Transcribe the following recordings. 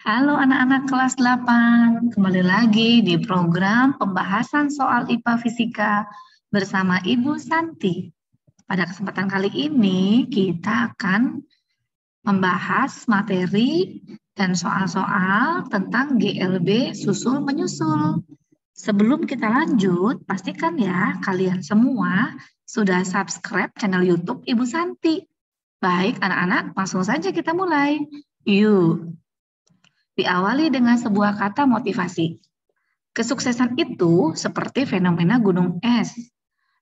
Halo anak-anak kelas 8, kembali lagi di program pembahasan soal IPA Fisika bersama Ibu Santi. Pada kesempatan kali ini kita akan membahas materi dan soal-soal tentang GLB susul menyusul. Sebelum kita lanjut, pastikan ya kalian semua sudah subscribe channel YouTube Ibu Santi. Baik anak-anak, langsung saja kita mulai. Yuk. Diawali dengan sebuah kata motivasi. Kesuksesan itu seperti fenomena gunung es.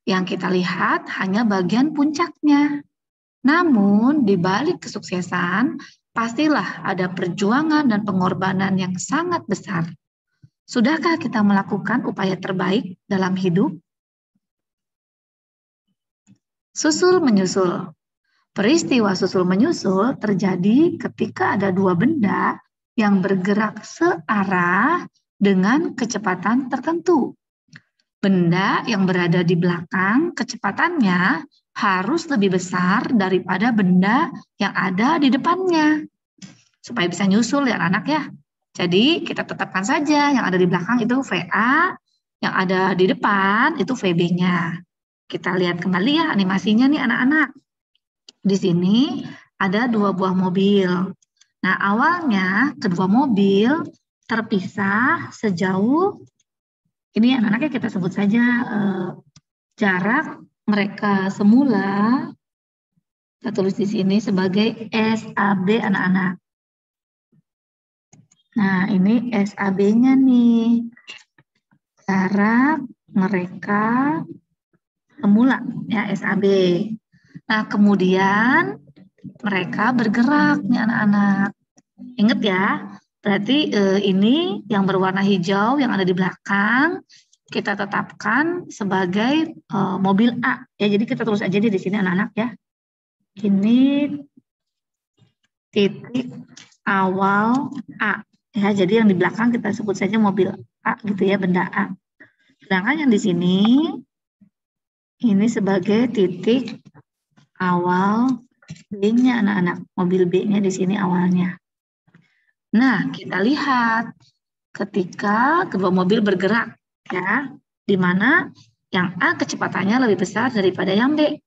Yang kita lihat hanya bagian puncaknya. Namun, di balik kesuksesan, pastilah ada perjuangan dan pengorbanan yang sangat besar. Sudahkah kita melakukan upaya terbaik dalam hidup? Susul menyusul. Peristiwa susul menyusul terjadi ketika ada dua benda yang bergerak searah dengan kecepatan tertentu. Benda yang berada di belakang kecepatannya harus lebih besar daripada benda yang ada di depannya. Supaya bisa nyusul ya anak-anak ya. Jadi kita tetapkan saja yang ada di belakang itu VA, yang ada di depan itu VB-nya. Kita lihat kembali ya animasinya nih anak-anak. Di sini ada dua buah mobil. Nah, awalnya kedua mobil terpisah sejauh, ini anak-anaknya kita sebut saja jarak mereka semula, kita tulis di sini sebagai SAB anak-anak. Nah, ini SAB-nya nih, jarak mereka semula, ya SAB. Nah, kemudian mereka bergerak nih anak-anak. Ingat ya, berarti ini yang berwarna hijau yang ada di belakang kita tetapkan sebagai mobil A. Ya, jadi kita tulis aja di sini anak-anak ya. Ini titik awal A. Ya, jadi yang di belakang kita sebut saja mobil A gitu ya, benda A. Sedangkan yang di sini ini sebagai titik awal B-nya anak-anak, mobil B-nya di sini awalnya. Nah, kita lihat ketika kedua mobil bergerak, ya, di mana yang A kecepatannya lebih besar daripada yang B.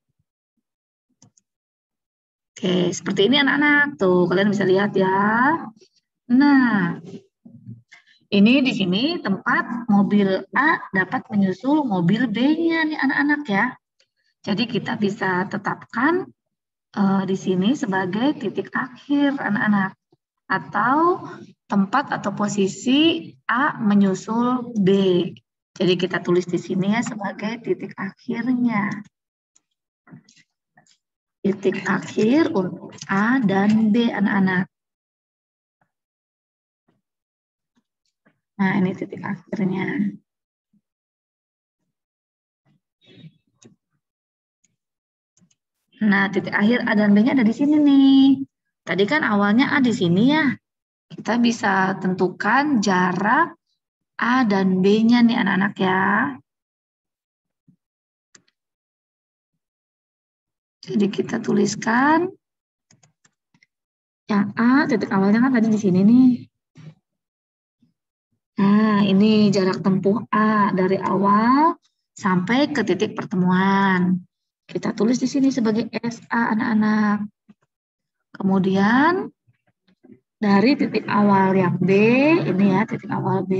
Oke, seperti ini anak-anak. Tuh, kalian bisa lihat ya. Nah, ini di sini tempat mobil A dapat menyusul mobil B-nya nih anak-anak ya. Jadi kita bisa tetapkan di sini sebagai titik akhir anak-anak. Atau tempat atau posisi A menyusul B. Jadi kita tulis di sini ya sebagai titik akhirnya. Titik akhir untuk A dan B anak-anak. Nah, ini titik akhirnya. Nah, titik akhir A dan B-nya ada di sini nih. Tadi kan awalnya A di sini ya. Kita bisa tentukan jarak A dan B-nya nih anak-anak ya. Jadi kita tuliskan yang A, titik awalnya kan tadi di sini nih. Nah, ini jarak tempuh A dari awal sampai ke titik pertemuan. Kita tulis di sini sebagai SA anak-anak. Kemudian dari titik awal yang B, ini ya titik awal B.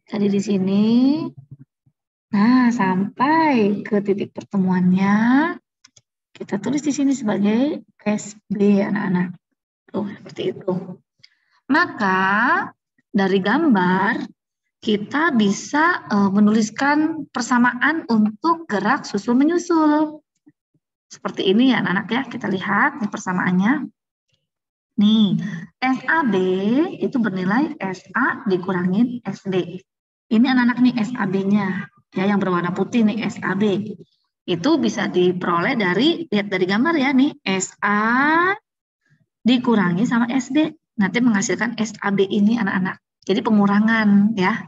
Tadi di sini. Nah, sampai ke titik pertemuannya, kita tulis di sini sebagai SB anak-anak. Tuh, seperti itu. Maka dari gambar kita bisa menuliskan persamaan untuk gerak susul menyusul. Seperti ini ya anak-anak ya, kita lihat nih persamaannya. Nih, SAB itu bernilai SA dikurangin SD. Ini anak-anak nih SAB-nya, ya yang berwarna putih nih SAB. Itu bisa diperoleh dari, lihat dari gambar ya nih, SA dikurangi sama SD. Nanti menghasilkan SAB ini anak-anak. Jadi pengurangan ya.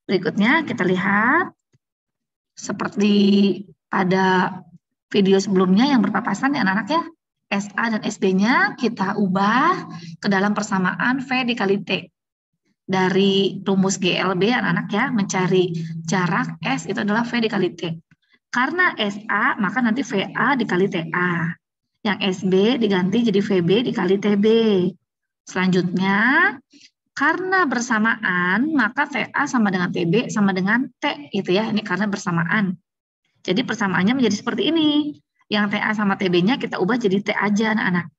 Berikutnya kita lihat seperti pada video sebelumnya yang berpapasan ya anak-anak ya. SA dan SB-nya kita ubah ke dalam persamaan V dikali T. Dari rumus GLB anak-anak ya, mencari jarak S itu adalah V dikali T. Karena SA, maka nanti VA dikali TA. Yang SB diganti jadi VB dikali TB. Selanjutnya, karena bersamaan, maka TA sama dengan TB sama dengan T, gitu ya. Ini karena bersamaan. Jadi persamaannya menjadi seperti ini. Yang TA sama TB-nya kita ubah jadi T aja, anak-anak.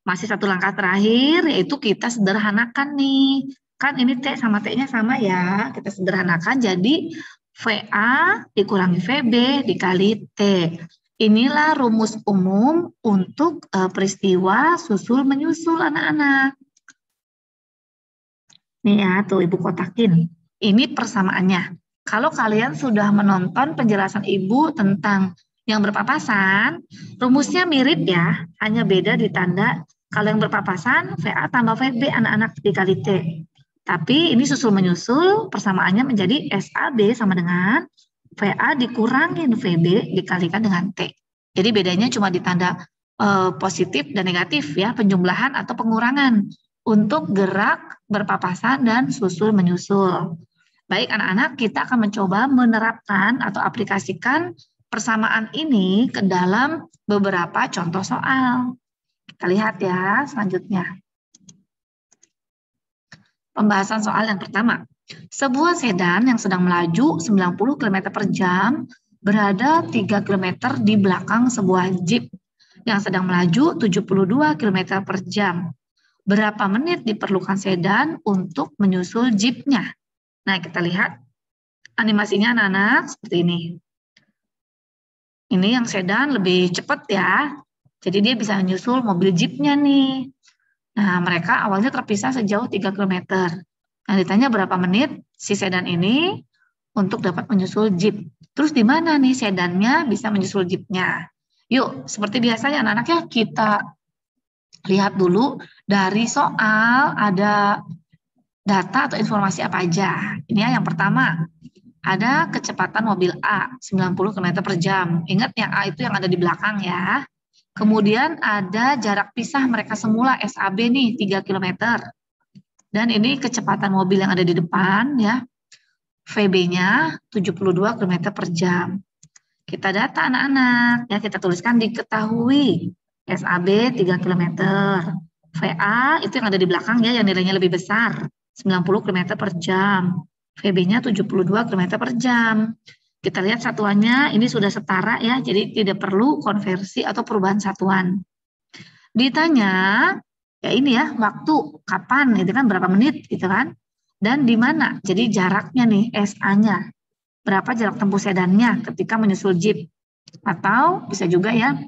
Masih satu langkah terakhir, yaitu kita sederhanakan nih. Kan ini T sama T-nya sama ya. Kita sederhanakan jadi VA dikurangi VB dikali T. Inilah rumus umum untuk peristiwa susul-menyusul, anak-anak. Nih ya, tuh Ibu kotakin. Ini persamaannya. Kalau kalian sudah menonton penjelasan Ibu tentang yang berpapasan, rumusnya mirip ya, hanya beda di tanda. Kalau yang berpapasan, VA tambah VB anak-anak dikali T. Tapi ini susul-menyusul, persamaannya menjadi SAB sama dengan VA dikurangin VB dikalikan dengan T. Jadi bedanya cuma di tanda positif dan negatif ya, penjumlahan atau pengurangan untuk gerak berpapasan dan susul-menyusul. Baik anak-anak, kita akan mencoba menerapkan atau aplikasikan persamaan ini ke dalam beberapa contoh soal. Kita lihat ya selanjutnya. Pembahasan soal yang pertama. Sebuah sedan yang sedang melaju 90 km per jam berada 3 km di belakang sebuah jeep yang sedang melaju 72 km per jam. Berapa menit diperlukan sedan untuk menyusul jeepnya? Nah, kita lihat animasinya anak-anak seperti ini. Ini yang sedan lebih cepat ya. Jadi dia bisa menyusul mobil jeepnya nih. Nah, mereka awalnya terpisah sejauh 3 km. Nah, ditanya berapa menit si sedan ini untuk dapat menyusul jeep. Terus di mana nih sedannya bisa menyusul jeepnya? Yuk, seperti biasa ya anak-anak ya, kita lihat dulu dari soal ada data atau informasi apa aja. Ini ya yang pertama. Ada kecepatan mobil A 90 km per jam. Ingat yang A itu yang ada di belakang ya. Kemudian ada jarak pisah mereka semula SAB nih 3 km. Dan ini kecepatan mobil yang ada di depan ya. VB-nya 72 km per jam. Kita data anak-anak ya, kita tuliskan diketahui SAB 3 km. VA itu yang ada di belakang ya, yang nilainya lebih besar 90 km per jam. VB-nya 72 km per jam. Kita lihat satuannya, ini sudah setara ya, jadi tidak perlu konversi atau perubahan satuan. Ditanya, ya ini ya, waktu, kapan, itu kan berapa menit, gitu kan. Dan di mana, jadi jaraknya nih, SA-nya. Berapa jarak tempuh sedannya ketika menyusul jeep. Atau bisa juga ya,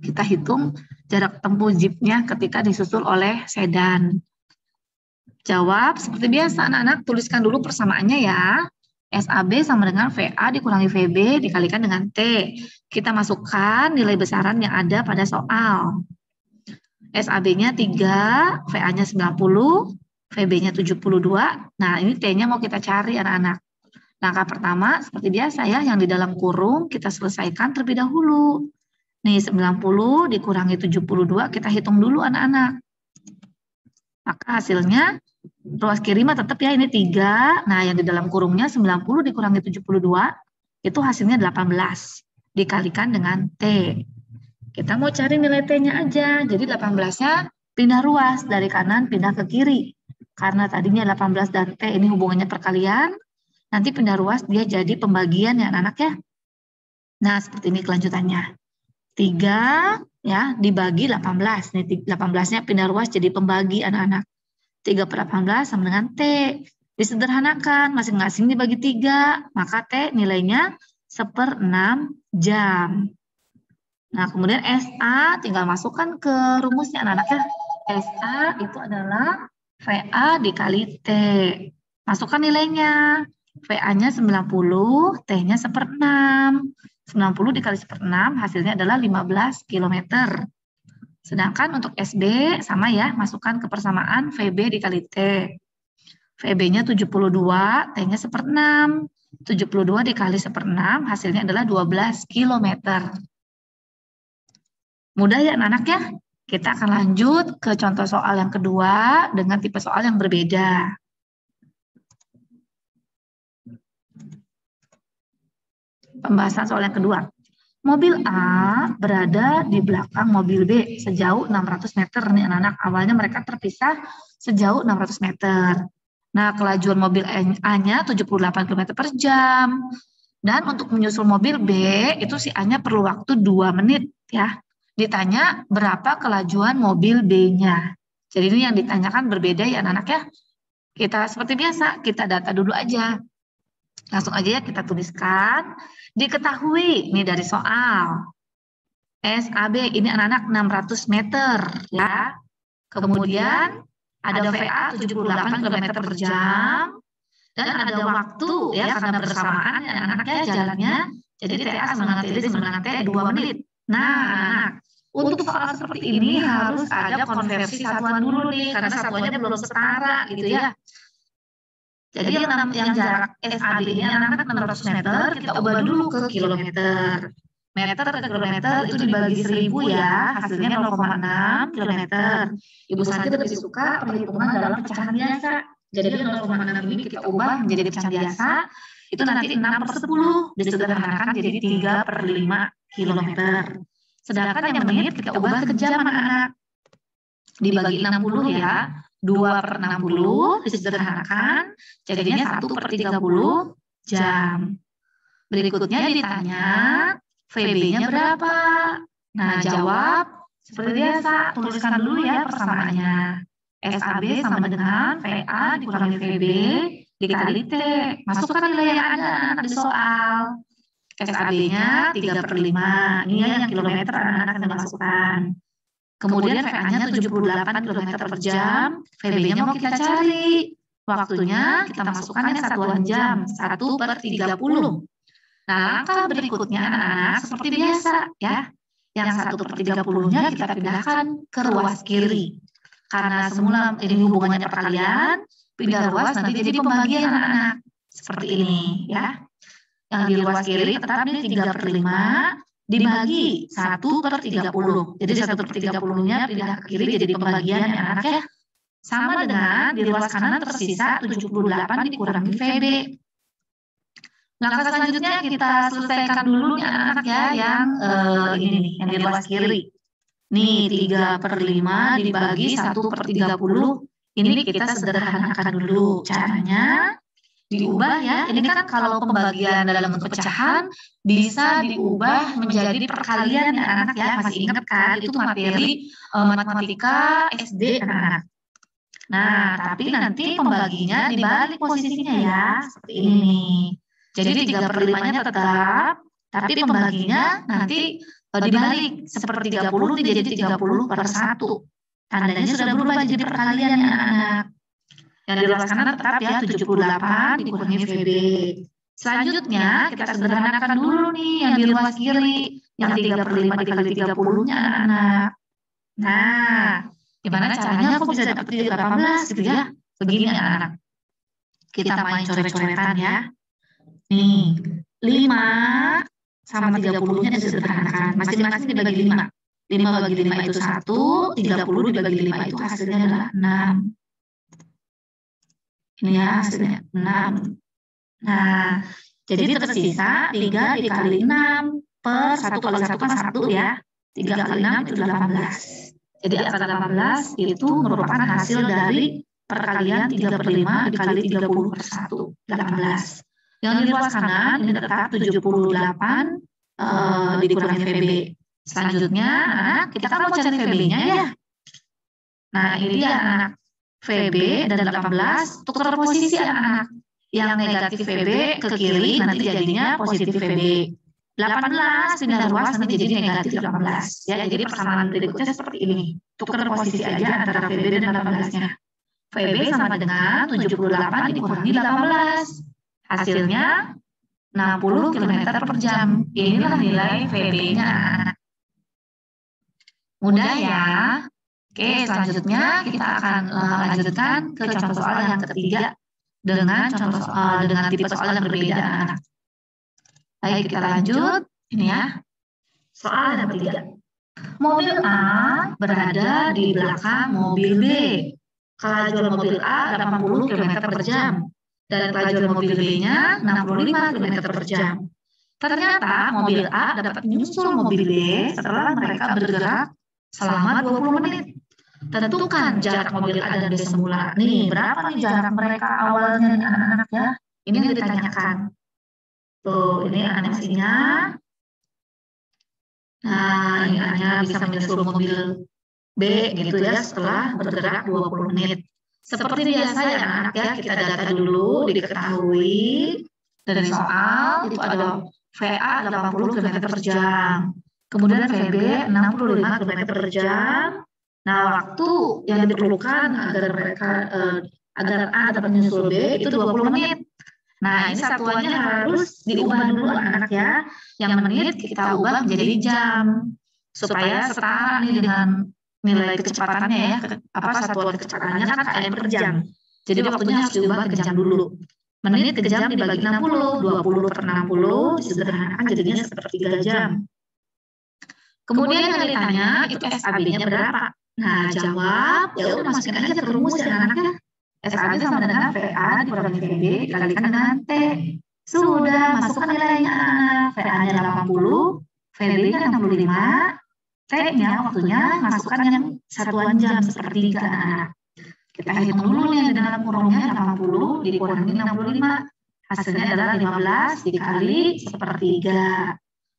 kita hitung jarak tempuh jeepnya ketika disusul oleh sedan. Jawab seperti biasa anak-anak, tuliskan dulu persamaannya ya. SAB sama dengan VA dikurangi VB dikalikan dengan T. Kita masukkan nilai besaran yang ada pada soal. SAB-nya 3, VA-nya 90, VB-nya 72. Nah, ini T-nya mau kita cari anak-anak. Langkah pertama seperti biasa ya, yang di dalam kurung kita selesaikan terlebih dahulu. Nih 90 dikurangi 72, kita hitung dulu anak-anak. Maka hasilnya ruas kiri mah tetap ya ini 3. Nah, yang di dalam kurungnya 90 dikurangi 72 itu hasilnya 18 dikalikan dengan T. Kita mau cari nilai T-nya aja. Jadi 18-nya pindah ruas dari kanan pindah ke kiri. Karena tadinya 18 dan T ini hubungannya perkalian, nanti pindah ruas dia jadi pembagian ya anak-anak ya. Nah, seperti ini kelanjutannya. 3 ya dibagi 18. Nih 18-nya pindah ruas jadi pembagi anak-anak. 3 per 18 sama dengan T. Disederhanakan, masing-masing dibagi 3, maka T nilainya 1/6 jam. Nah, kemudian SA tinggal masukkan ke rumusnya anak-anak ya. SA itu adalah VA dikali T. Masukkan nilainya. VA-nya 90, T-nya 1/6. 90 dikali 1/6 hasilnya adalah 15 km. Sedangkan untuk SB sama ya, masukkan ke persamaan VB dikali T. VB-nya 72, T-nya 1/6. 72 dikali 1/6 hasilnya adalah 12 km. Mudah ya anak-anak ya? Kita akan lanjut ke contoh soal yang kedua dengan tipe soal yang berbeda. Pembahasan soal yang kedua. Mobil A berada di belakang mobil B sejauh 600 meter nih anak-anak. Awalnya mereka terpisah sejauh 600 meter. Nah, kelajuan mobil A-nya 78 km per jam. Dan untuk menyusul mobil B, itu si A-nya perlu waktu 2 menit ya. Ditanya berapa kelajuan mobil B-nya. Jadi ini yang ditanyakan berbeda ya anak-anak ya. Kita seperti biasa, kita data dulu aja. Langsung aja ya kita tuliskan. Diketahui, ini dari soal. SAB, ini anak-anak 600 meter ya. Kemudian ada VA 78 km per jam. Dan ada waktu ya, karena bersamaan ya anak-anaknya jalannya. Jadi TA sama TD sama T 2 menit. Nah, untuk soal seperti ini harus ada konversi satuan dulu nih, karena satuannya belum setara gitu ya. Jadi yang jarak SAB-nya anak-anak 600 meter, kita ubah dulu ke kilometer. Meter ke kilometer itu dibagi 1000 ya, hasilnya 0,6 kilometer. Ibu Santi lebih suka perhitungan dalam pecahan biasa. Jadi 0,6 ini kita ubah menjadi pecahan biasa, itu nanti 6 per 10, disederhanakan jadi 3 per 5 kilometer. Sedangkan yang menit kita ubah ke jam anak-anak. Dibagi 60 ya, 2 per 60 disederhanakan, jadinya 1 per 30 jam. Berikutnya ditanya, VB-nya berapa? Nah, jawab seperti biasa, tuliskan dulu ya persamaannya. SAB sama dengan VA dikurangi VB dikali T. Masukkan nilai yang ada di soal. SAB-nya 3 per 5. Ini yang kilometer anak-anak yang dimasukkan. Kemudian VA-nya 78 km per jam. VB-nya mau kita cari. Waktunya kita masukkan yang satuan jam. 1 per 30. Nah, langkah berikutnya anak-anak seperti biasa ya. Yang 1 per 30-nya kita pindahkan ke ruas kiri. Karena semula ini hubungannya perkalian, pindah ruas nanti jadi pembagian anak-anak. Seperti ini ya. Yang di ruas kiri tetap nih 3 per 5 dibagi 1 per 30. Jadi 1 per 30-nya pindah ke kiri jadi pembagian ya anak ya. Sama dengan di ruas kanan tersisa 78 dikurangi VB. Langkah selanjutnya kita selesaikan dulu nih anak-anak ya yang ini nih, yang di ruas kiri. Nih 3 per 5 dibagi 1 per 30. Ini kita sederhanakan dulu. Caranya diubah ya. Ini kan kalau pembagian dalam bentuk pecahan bisa diubah menjadi perkalian ya anak ya. Masih ingat kan itu materi matematika SD anak-anak. Nah, tapi nanti pembaginya dibalik posisinya ya. Seperti ini. Jadi 3 per 5-nya tetap, tapi pembaginya nanti dibalik seperti 30 jadi 30 per 1. Tandanya sudah berubah jadi perkalian ya anak. Yang di ruas kanan tetap ya 78 dikurangi VB. Selanjutnya kita sederhanakan dulu nih yang di ruas kiri. Yang 3 per 5 dikali 30-nya anak. Nah, gimana caranya kok bisa dapat 18 gitu ya? Begini anak. Kita main coret-coretan ya. Nih, 5 sama 30-nya disederhanakan. Masing-masing dibagi 5. 5 bagi 5 itu 1, 30 dibagi 5 itu hasilnya adalah 6. Ini ya hasilnya 6. Nah, jadi tersisa 3 dikali 6 per 1 kali 1 kan 1 ya. 3 kali 6 itu 18. Jadi angka 18 itu merupakan hasil dari perkalian 3 per 5 dikali 30 per 1, 18. Yang di ruas kanan ini tetap 78 dikurangi VB. Selanjutnya, kita kan mau cari VB-nya ya. Nah, ini dia anak. VB dan 18 tukar posisi anak. Yang negatif VB ke kiri nanti jadinya positif VB. 18 pindah ruas nanti jadi negatif 18. Ya, jadi persamaan berikutnya seperti ini. Tukar posisi aja antara VB dan 18-nya. VB sama dengan 78 dikurangi 18. Hasilnya 60 km per jam. Inilah nilai VB-nya. Mudah ya. Oke, selanjutnya kita akan lanjutkan ke contoh soal yang ketiga dengan contoh soal dengan tipe soal yang berbeda anak. Baik, kita lanjut. Ini ya. Soal yang ketiga. Mobil A berada di belakang mobil B. Kelajuan mobil A 80 km per jam dan kelajuan mobil B-nya 65 km per jam. Ternyata mobil A dapat menyusul mobil B setelah mereka bergerak selama 20 menit. Tentukan jarak mobil A dan B semula. Nih, berapa nih jarak mereka awalnya nih anak-anak ya? Ini yang ditanyakan. Tuh, ini animasinya. Nah, ini hanya bisa menyusul mobil B gitu ya setelah bergerak 20 menit. Seperti biasa ya anak ya, kita data dulu diketahui dari soal itu ada VA 80 km per jam. Kemudian VB 65 km per jam. Nah, waktu yang diperlukan agar mereka agar A dapat menyusul B itu 20 menit. Nah, ini satuannya harus diubah dulu anak-anak ya. Yang menit kita ubah menjadi jam supaya setara nih dengan nilai kecepatannya ya. Satuan kecepatannya kan km per jam. Jadi waktunya harus diubah ke jam dulu. Menit ke jam dibagi 60, 20 per 60 disederhanakan jadinya sepertiga jam. Kemudian yang ditanya itu SAB-nya berapa? Nah, jawab, ya udah masukin aja ke rumus ya anak-anak ya. SAB sama dengan VA dikurangi VB dikalikan dengan T. Sudah, masukkan nilainya anak. VA-nya 80, VB-nya 65, T-nya waktunya masukkan yang satuan jam sepertiga anak-anak. Kita hitung dulu nih di dalam kurungnya 80 dikurangi 65. Hasilnya adalah 15 dikali sepertiga.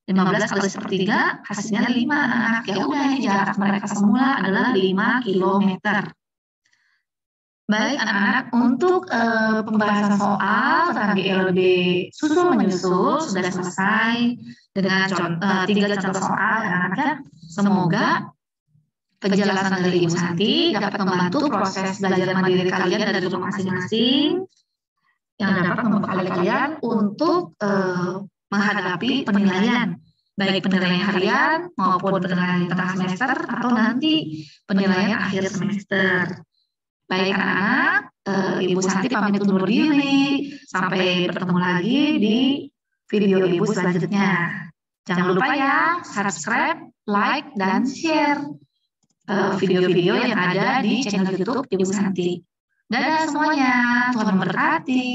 15 kali sepertiga hasilnya 5 anak-anak. Ya udah, jarak mereka semula adalah 5 km. Baik anak-anak, untuk pembahasan soal tentang GLB susul menyusul sudah selesai dengan 3 contoh soal anak-anak ya. Semoga penjelasan dari Ibu Santi dapat membantu proses belajar mandiri kalian dari rumah masing-masing yang dapat membekali kalian untuk menghadapi penilaian, baik penilaian harian maupun penilaian tengah semester atau nanti penilaian akhir semester. Baik anak-anak, Ibu Santi pamit undur diri. Sampai bertemu lagi di video Ibu selanjutnya. Jangan lupa ya, subscribe, like, dan share video-video yang ada di channel YouTube Ibu Santi. Dadah semuanya, Tuhan memberkati.